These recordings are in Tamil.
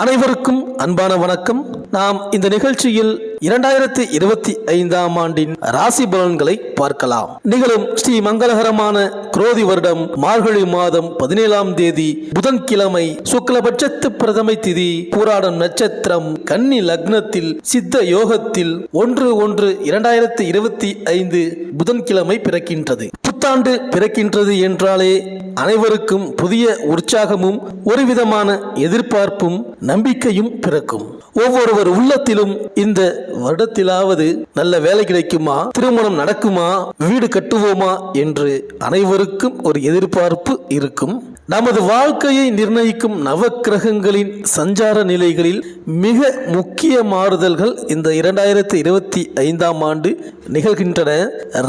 அனைவருக்கும் அன்பான வணக்கம். நாம் இந்த நிகழ்ச்சியில் 2025ஆம் ஆண்டின் ராசி பலன்களை பார்க்கலாம். நிகழும் ஸ்ரீ மங்களகரமான குரோதி வருடம் மார்கழி மாதம் 17ஆம் தேதி புதன்கிழமை சுக்லபட்சத்து பிரதமை திதி பூராடம் நட்சத்திரம் கன்னி லக்னத்தில் சித்த யோகத்தில் 1/1/2025 புதன்கிழமை பிறக்கின்றது. புத்தாண்டு பிறக்கின்றது என்றாலே அனைவருக்கும் புதிய உற்சாகமும் ஒரு விதமான எதிர்பார்ப்பும் நம்பிக்கையும் பிறக்கும். ஒவ்வொருவர் உள்ளத்திலும் இந்த வருடத்திலாவது நல்ல வேலை கிடைக்குமா, திருமணம் நடக்குமா, வீடு கட்டுவோமா என்று அனைவருக்கும் ஒரு எதிர்பார்ப்பு இருக்கும். நமது வாழ்க்கையை நிர்ணயிக்கும் நவக்கிரகங்களின் சஞ்சார நிலைகளில் மிக முக்கிய மாறுதல்கள் இந்த 2025ஆம் ஆண்டு நிகழ்கின்றன.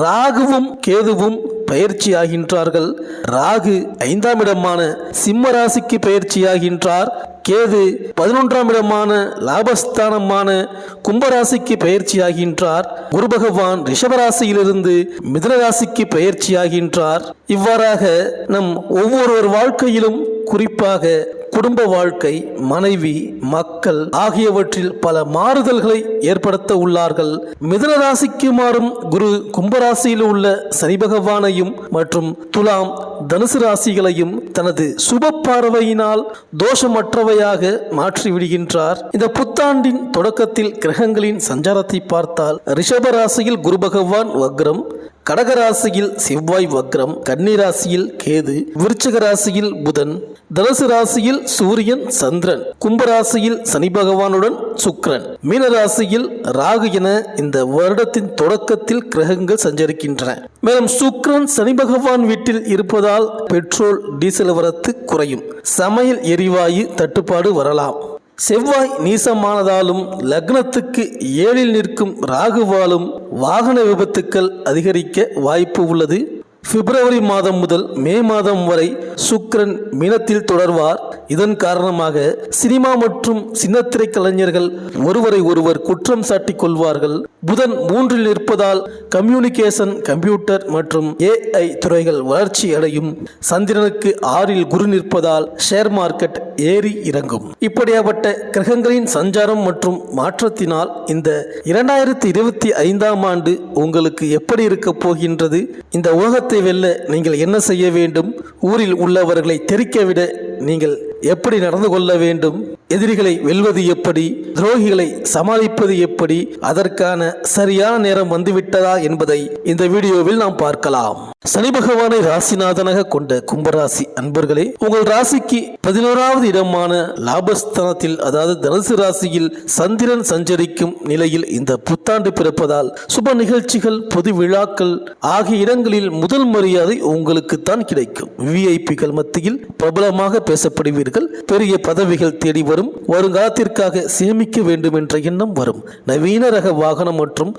ராகுவும் கேதுவும் பயிற்சியாகின்றார்கள். ராகு 5ஆம் இடமான சிம்ம ராசிக்கு பயிற்சியாகின்றார். கேது 11ஆம் இடமான லாபஸ்தானமான கும்பராசிக்கு பயிற்சியாகின்றார். குரு பகவான் ரிஷபராசியிலிருந்து மிதுனராசிக்கு பயிற்சியாகின்றார். இவ்வாறாக நம் ஒவ்வொருவர் வாழ்க்கையிலும், குறிப்பாக குடும்ப வாழ்க்கை, மனைவி, மக்கள் ஆகியவற்றில் பல மாறுதல்களை ஏற்படுத்த உள்ளார்கள். மிதுன ராசிக்கு மாறும் குரு கும்பராசியில் உள்ள சனி பகவானையும் மற்றும் துலாம் தனுசு ராசிகளையும் தனது சுப பார்வையினால் தோஷமற்றவையாக மாற்றிவிடுகின்றார். இந்த புத்தாண்டின் தொடக்கத்தில் கிரகங்களின் சஞ்சாரத்தை பார்த்தால் ரிஷப ராசியில் குரு பகவான் வக்ரம், கடகராசியில் செவ்வாய் வக்ரம், கன்னி ராசியில் கேது, விருச்சிக ராசியில் புதன், தனுசு ராசியில் சூரியன் சந்திரன், கும்பராசியில் சனி பகவானுடன் சுக்கிரன், மீனராசியில் ராகு என இந்த வருடத்தின் தொடக்கத்தில் கிரகங்கள் சஞ்சரிக்கின்றன. மேலும் சுக்கிரன் சனி பகவான் வீட்டில் இருப்பதால் பெட்ரோல் டீசல் வரத்து குறையும், சமையல் எரிவாயு தட்டுப்பாடு வரலாம். செவ்வாய் நீசமானதாலும் லக்னத்துக்கு 7இல் நிற்கும் ராகுவாலும் வாகன விபத்துக்கள் அதிகரிக்க வாய்ப்பு உள்ளது. பிப்ரவரி மாதம் முதல் மே மாதம் வரை சுக்கிரன் மீனத்தில் தொடர்வார். இதன் காரணமாக சினிமா மற்றும் சின்னத்திரை கலைஞர்கள் ஒருவரை ஒருவர் குற்றம் சாட்டிக் கொள்வார்கள். புதன் 3இல் நிற்பதால் கம்யூனிகேஷன், கம்ப்யூட்டர் மற்றும் AI துறைகள் வளர்ச்சி அடையும். சந்திரனுக்கு 6இல் குரு நிற்பதால் ஷேர் மார்க்கெட் ஏறி இறங்கும். இப்படியாப்பட்ட கிரகங்களின் சஞ்சாரம் மற்றும் மாற்றத்தினால் இந்த 2025ஆம் ஆண்டு உங்களுக்கு எப்படி இருக்க போகின்றது? இந்த உலகத்தை வெல்ல நீங்கள் என்ன செய்ய வேண்டும்? ஊரில் உள்ளவர்களை தெறிக்கவிட நீங்கள் எப்படி நடந்து கொள்ள வேண்டும்? எதிரிகளை வெல்வது எப்படி? துரோகிகளை சமாளிப்பது எப்படி? அதற்கான சரியான நேரம் வந்துவிட்டதா என்பதை இந்த வீடியோவில் நாம் பார்க்கலாம். சனி பகவானை ராசிநாதனாக கொண்ட கும்பராசி அன்பர்களே, உங்கள் ராசிக்கு 11வது இடமான லாபஸ்தானத்தில், அதாவது தனுசு ராசியில் சந்திரன் சஞ்சரிக்கும் நிலையில் இந்த புத்தாண்டு பிறப்பதால் சுப நிகழ்ச்சிகள், பொது விழாக்கள் ஆகிய இடங்களில் முதல் மரியாதை உங்களுக்குத்தான் கிடைக்கும். விஐபிகள் மத்தியில் பிரபலமாக பேசப்படுவீர்கள். பெரிய பதவிகள் தேடி வரும். வருங்காலத்திற்காக சேமிக்க வேண்டும் என்ற எண்ணம் வரும். நவீன ரக வாகனம் மற்றும்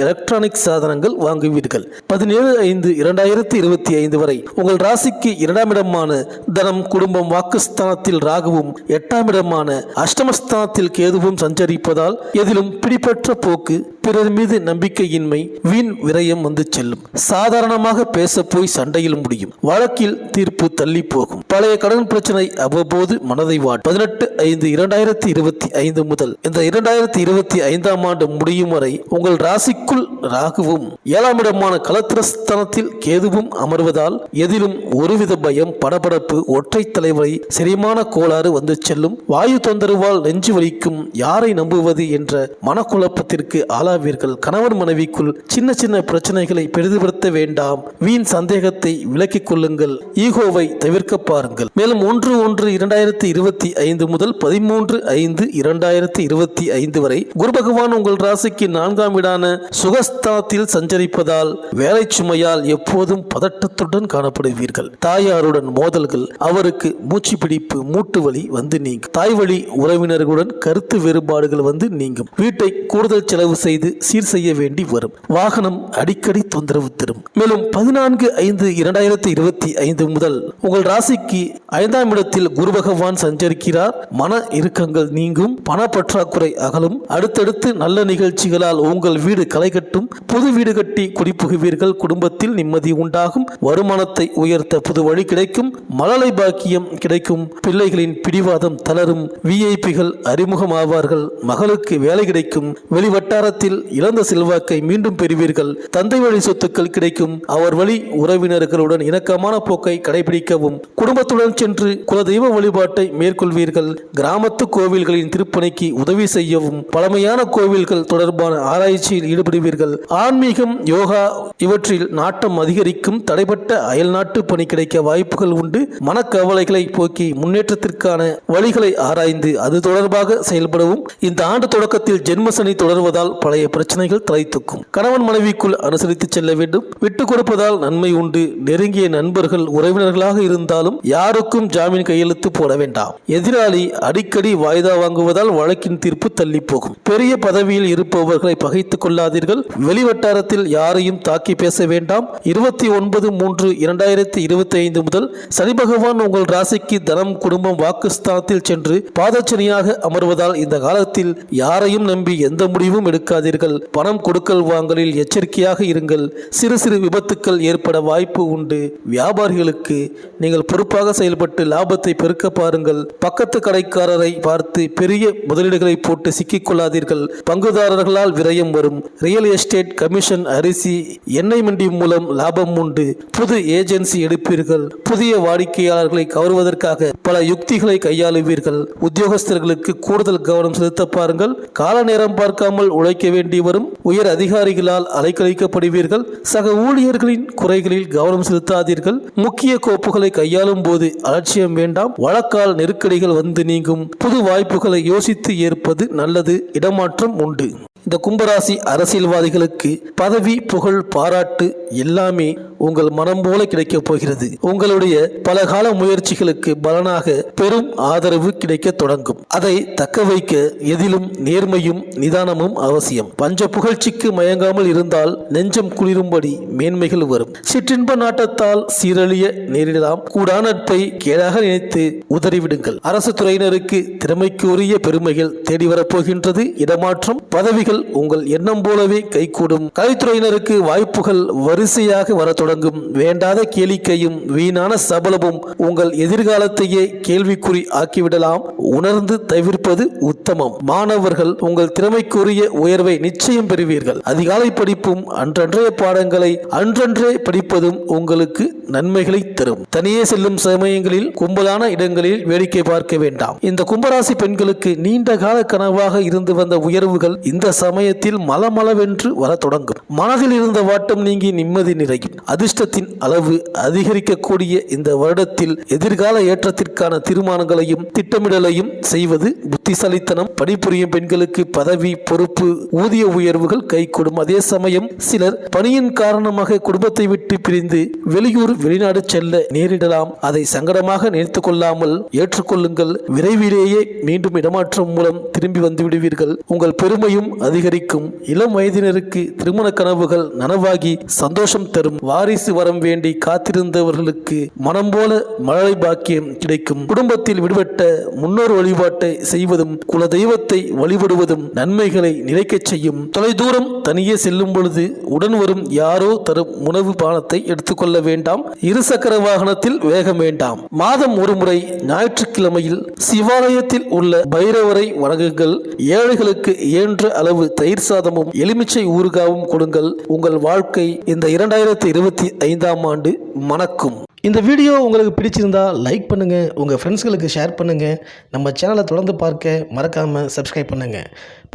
எலக்ட்ரானிக் சாதனங்கள் வாங்குவீர்கள். 17/5/2025 வரை உங்கள் ராசிக்கு 2ஆம் இடமான தனம், குடும்பம், வாக்குஸ்தானத்தில் ராகுவும் 8ஆம் இடமான அஷ்டமஸ்தானத்தில் கேதுவும் சஞ்சரிப்பதால் எதிலும் பிடிப்பற்ற போக்கு, பிறர் மீது நம்பிக்கையின்மை, வீண் விரயம் வந்து செல்லும். சாதாரணமாக பேச போய் சண்டையில் முடியும். வழக்கில் தீர்ப்பு தள்ளி போகும். பழைய கடன் பிரச்சனை அவ்வப்போது மனதை வாட்டும். 18/8/2025 முதல் இந்த 2025ஆம் ஆண்டு முடியும் வரை உங்கள் ராசிக்குள் ராகுவும் 7ஆம் இடமான கலத்திரஸ்தானத்தில் கேதுவும் அமர்வதால் எதிலும் ஒருவித பயம், படபடப்பு, ஒற்றை தலைவரை, செரிமான கோளாறு வந்து செல்லும். வாயு தொந்தரவால் நெஞ்சு வலிக்கும். யாரை நம்புவது என்ற மனக்குழப்பத்திற்கு ஆளாவீர்கள். கணவன் மனைவிக்குள் சின்ன சின்ன பிரச்சனைகளை பெரிதுபடுத்த வேண்டாம். வீண் சந்தேகத்தை விலக்கிக் கொள்ளுங்கள். ஈகோவை தவிர்க்க பாருங்கள். மேலும் 1/1/2025 முதல் 13/5/2025 வரை குரு பகவான் உங்கள் ராசிக்கு 4ஆம் இடான சுகஸ்தானத்தில் சஞ்சரிப்பதால் வேலை சுமையால் எப்போதும் பதட்டத்துடன் காணப்படுவீர்கள். தாயாருடன் மோதல்கள், அவருக்கு மூச்சு பிடிப்பு, மூட்டு வலி வந்து நீங்கும். தாய் வழி உறவினர்களுடன் கருத்து வேறுபாடுகள் வந்து நீங்கும். வீட்டை கூடுதல் செலவு செய்து செய்து சீர் செய்ய வேண்டி வரும். வாகனம் அடிக்கடி தொந்தரவு தரும். மேலும் 14/5/2025 முதல் உங்கள் ராசிக்கு 5ஆம் இடத்தில் குரு பகவான் சஞ்சரிக்கிறார். மன இறுக்கங்கள் நீங்கும், பண பற்றாக்குறை அகலும். அடுத்தடுத்து நல்ல நிகழ்ச்சிகளால் உங்கள் வீடு களை கட்டும். புது வீடு கட்டி குடிபுகுவீர்கள். குடும்பத்தில் நிம்மதி உண்டாகும். வருமானத்தை உயர்த்த புது வழி கிடைக்கும். மழலை பாக்கியம் கிடைக்கும். பிள்ளைகளின் பிடிவாதம் தளரும். விஐபிகள் அறிமுகமாவார்கள். மகளுக்கு வேலை கிடைக்கும். வெளிவட்டாரத்தில் இழந்த செல்வாக்கை மீண்டும் பெறுவீர்கள். தந்தை வழி சொத்துக்கள் கிடைக்கும். அவர் வழி உறவினர்களுடன் இணக்கமான போக்கை கடைபிடிக்கவும். குடும்பத்துடன் சென்று குலதெய்வ வழிபாட்டை மேற்கொள்வீர்கள். கிராமத்து கோவில்களின் திருப்பணிக்கு உதவி செய்யவும். பழமையான கோவில்கள் தொடர்பான ஆராய்ச்சியில் ஈடுபடுவீர்கள். ஆன்மீகம், யோகா இவற்றில் நாட்டம் அதிகரிக்கும். தடைப்பட்ட அயல்நாட்டு பணி கிடைக்க வாய்ப்புகள் உண்டு. மனக்கவலைகளை போக்கி முன்னேற்றத்திற்கான வழிகளை ஆராய்ந்து அது தொடர்பாக செயல்படவும். இந்த ஆண்டு தொடக்கத்தில் ஜென்மசனி தொடர்வதால் பழைய பிரச்சனைகள் தலை தூக்கும். கணவன் மனைவிக்குள் அனுசரித்து செல்ல வேண்டும். விட்டுக் கொடுப்பதால் நன்மை உண்டு. நெருங்கிய நண்பர்கள் உறவினர்களாக இருந்தாலும் யாருக்கும் ஜாமீன் கையெழுத்து போட வேண்டாம். எதிராளி அடிக்கடி வாய்தா வாங்குவதால் வழக்கின் தீர்ப்பு தள்ளி போகும். பெரிய பதவியில் இருப்பவர்களை பகைத்துக் கொள்ளாதீர்கள். வெளிவட்டாரத்தில் யாரையும் தாக்கி பேச வேண்டாம். 29/3/2025 முதல் சனி பகவான் உங்கள் ராசிக்கு தனம், குடும்பம், வாக்குஸ்தானத்தில் சென்று பாதச்சனியாக அமர்வதால் இந்த காலத்தில் யாரையும் நம்பி எந்த முடிவும் எடுக்காதீர்கள். பணம் கொடுக்கல் வாங்கலில் எச்சரிக்கையாக இருங்கள். சிறு சிறு விபத்துக்கள் ஏற்பட வாய்ப்பு உண்டு. வியாபாரிகளுக்கு நீங்கள் பொறுப்பாக செயல்பட்டு லாபத்தை பெருக்க பாருங்கள். பக்கத்து கடைக்காரரை பார்த்து பெரிய முதலீடுகளை போட்டு சிக்கிக் கொள்ளாதீர்கள். பங்குதாரர்களால் விரயம் வரும். ரியல் எஸ்டேட், கமிஷன், அரிசி, எண்ணெய் மண்டி மூலம் லாபம் உண்டு. புது ஏஜென்சி எடுப்பீர்கள். புதிய வாடிக்கையாளர்களை கவர்வதற்காக பல யுக்திகளை கையாளுவீர்கள். உத்தியோகஸ்தர்களுக்கு கூடுதல் கவனம் செலுத்த பாருங்கள். கால நேரம் பார்க்காமல் உழைக்க வேண்டி வரும். உயர் அதிகாரிகளால் அலைக்கழிக்கப்படுவீர்கள். சக ஊழியர்களின் குறைகளில் கவனம் செலுத்தாதீர்கள். முக்கிய கோப்புகளை கையாளும் போது அலட்சியம் வேண்டாம். வழக்கால் நெருக்கடிகள் வந்து நீங்கும். புது வாய்ப்புகளை யோசித்து ஏற்பது நல்லது. இடமாற்றம் உண்டு. இந்த கும்பராசி அரசியல்வாதிகளுக்கு பதவி, புகழ், பாராட்டு எல்லாமே உங்கள் மனம் போல கிடைக்கப் போகிறது. உங்களுடைய பல கால முயற்சிகளுக்கு பலனாக பெரும் ஆதரவு கிடைக்க தொடங்கும். அதை தக்க வைக்க எதிலும் நேர்மையும் நிதானமும் அவசியம். பஞ்ச புகழ்ச்சிக்கு மயங்காமல் இருந்தால் நெஞ்சம் குளிரும்படி மேன்மைகள் வரும். சிற்றின்ப நாட்டத்தால் சீரழிய நேரிடலாம். கூடா நட்பை கேடாக நினைத்து உதறிவிடுங்கள். அரசு துறையினருக்கு திறமைக்கு உரிய பெருமைகள் தேடி வரப்போகின்றது. இடமாற்றம், பதவிகள் உங்கள் எண்ணம் போலவே கைகூடும். கலைத்துறையினருக்கு வாய்ப்புகள் வரிசையாக வர தொடங்கும். வேண்டாத கேளிக்கையும் வீணான சபலமும் உங்கள் எதிர்காலத்தையே கேள்விக்குறி ஆக்கிவிடலாம். உணர்ந்து தவிர்ப்பது உத்தமம். மாணவர்கள் உங்கள் திறமைக்குரிய உயர்வை நிச்சயம் பெறுவீர்கள். அதிகாலை படிப்பும் அன்றன்றைய பாடங்களை அன்றன்றே படிப்பதும் உங்களுக்கு நன்மைகளை தரும். தனியே செல்லும் சமயங்களில் கும்பலான இடங்களில் வேடிக்கை பார்க்க வேண்டாம். இந்த கும்பராசி பெண்களுக்கு நீண்ட கால கனவாக இருந்து வந்த உயர்வுகள் இந்த சமயத்தில் மலமளவென்று வர தொடங்கும். மனதில் இருந்த வாட்டம் நீங்கி நிம்மதி நிறையும். அதிர்ஷ்டத்தின் அளவு அதிகரிக்கக்கூடிய இந்த வருடத்தில் எதிர்கால ஏற்றத்திற்கான தீர்மானங்களையும் திட்டமிடலையும் செய்வது புத்திசாலித்தனம். பணிபுரியும் பெண்களுக்கு பதவி, பொறுப்பு, ஊதிய உயர்வுகள் கைகூடும். அதே சமயம் சிலர் பணியின் காரணமாக குடும்பத்தை விட்டு பிரிந்து வெளியூர், வெளிநாடு செல்ல நேரிடலாம். அதை சங்கடமாக நினைத்துக் கொள்ளாமல் ஏற்றுக்கொள்ளுங்கள். விரைவிலேயே மீண்டும் இடமாற்றம் மூலம் திரும்பி வந்து விடுவீர்கள். உங்கள் பெருமையும் அதிகரிக்கும். இளம் வயதினருக்கு திருமண கனவுகள் நனவாகி சந்தோஷம் தரும். வாரிசு வரம் வேண்டி காத்திருந்தவர்களுக்கு மனம் போல மழலை பாக்கியம் கிடைக்கும். குடும்பத்தில் விடுபட்ட முன்னோர் வழிபாட்டை செய்வதும் குல தெய்வத்தை வழிபடுவதும் நன்மைகளை நிலைக்கச் செய்யும். தொலைதூரம் தனியே செல்லும் பொழுது உடன் வரும் யாரோ தரும் உணவு பானத்தை எடுத்துக்கொள்ள வேண்டாம். இருசக்கர வாகனத்தில் வேகம் வேண்டாம். மாதம் ஒருமுறை ஞாயிற்றுக்கிழமையில் சிவாலயத்தில் உள்ள பைரவரை வணங்குங்கள். ஏழைகளுக்கு இயன்ற அளவு தயிர் சாதமும் எலுமிச்சை ஊறுகாவும் கொடுங்கள். உங்கள் வாழ்க்கை இந்த 2025ஆம் ஆண்டு மணக்கும். இந்த வீடியோ உங்களுக்கு பிடிச்சிருந்தா லைக் பண்ணுங்க, உங்க ஃப்ரெண்ட்ஸ்களுக்கு ஷேர் பண்ணுங்க. நம்ம சேனலை தொடர்ந்து பார்க்க மறக்காம சப்ஸ்கிரைப் பண்ணுங்க.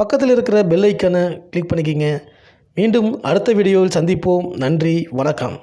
பக்கத்தில் இருக்கிற பெல் ஐக்கானை கிளிக் பண்ணிக்கிங்க. மீண்டும் அடுத்த வீடியோவில் சந்திப்போம். நன்றி, வணக்கம்.